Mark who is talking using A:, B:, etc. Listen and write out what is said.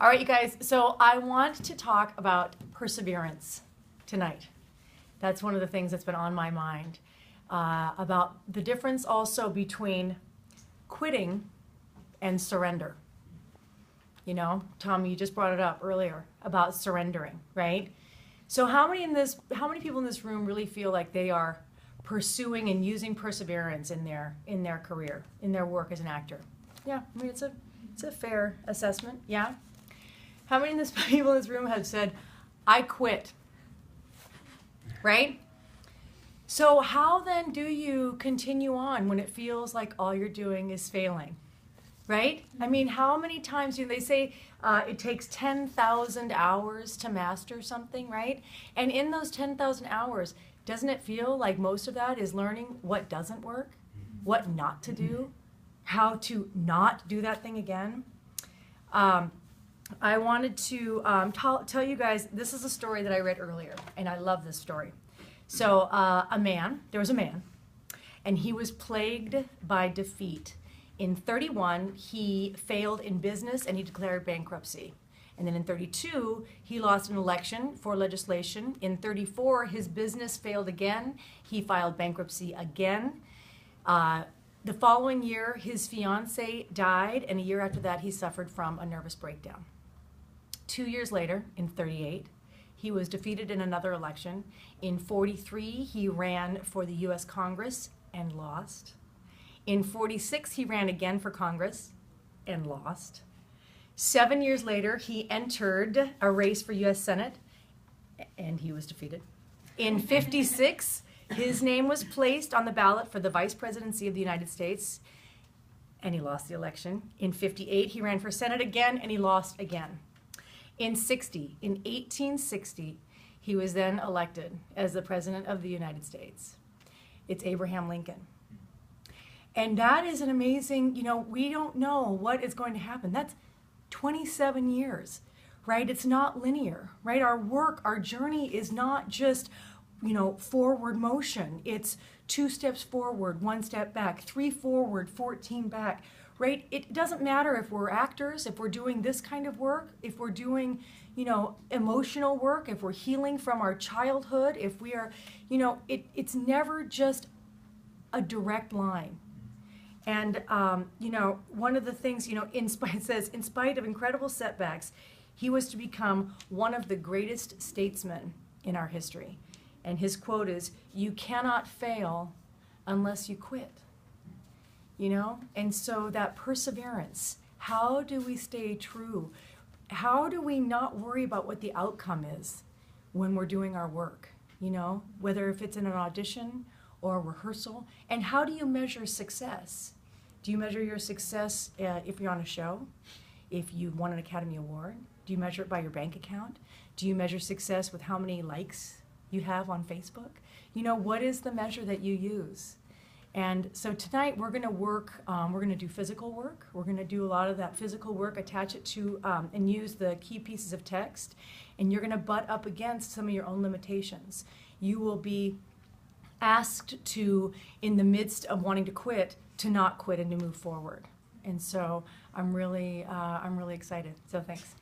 A: All right, you guys, so I want to talk about perseverance tonight. That's one of the things that's been on my mind, about the difference also between quitting and surrender. You know, Tom, you just brought it up earlier about surrendering, right? So how many people in this room really feel like they are pursuing and using perseverance in their career, in their work as an actor? Yeah, I mean, it's a fair assessment, yeah? How many people in this room have said, I quit, right? So how then do you continue on when it feels like all you're doing is failing, right? I mean, how many times do they say it takes 10,000 hours to master something, right? And in those 10,000 hours, doesn't it feel like most of that is learning what doesn't work, what not to do, how to not do that thing again? I wanted to tell you guys, this is a story that I read earlier, and I love this story. So there was a man, and he was plagued by defeat. In 31, he failed in business, and he declared bankruptcy. And then in 32, he lost an election for legislation. In 34, his business failed again. He filed bankruptcy again. The following year, his fiancée died, and a year after that, he suffered from a nervous breakdown. 2 years later, in 38, he was defeated in another election. In 43, he ran for the U.S. Congress and lost. In 46, he ran again for Congress and lost. 7 years later, he entered a race for U.S. Senate, and he was defeated. In 56, his name was placed on the ballot for the vice presidency of the United States, and he lost the election. In 58, he ran for Senate again, and he lost again. In 1860, he was then elected as the President of the United States. It's Abraham Lincoln. And that is an amazing, we don't know what is going to happen. That's 27 years, right? It's not linear, right? Our work, our journey is not just, forward motion. It's 2 steps forward, 1 step back, 3 forward, 14 back, right? It doesn't matter if we're actors, if we're doing this kind of work, if we're doing, emotional work, if we're healing from our childhood, if we are, it's never just a direct line. And, one of the things, it says, in spite of incredible setbacks, he was to become one of the greatest statesmen in our history. And his quote is, "You cannot fail unless you quit." And so that perseverance, how do we stay true? How do we not worry about what the outcome is when we're doing our work? Whether if it's in an audition or a rehearsal, and how do you measure success? Do you measure your success if you're on a show? If you won an Academy Award? Do you measure it by your bank account? Do you measure success with how many likes you have on Facebook? What is the measure that you use? And so tonight we're going to work, we're going to do physical work. We're going to do a lot of that physical work, attach it to, and use the key pieces of text. And you're going to butt up against some of your own limitations. You will be asked to, in the midst of wanting to quit, to not quit and to move forward. And so I'm really excited. So thanks.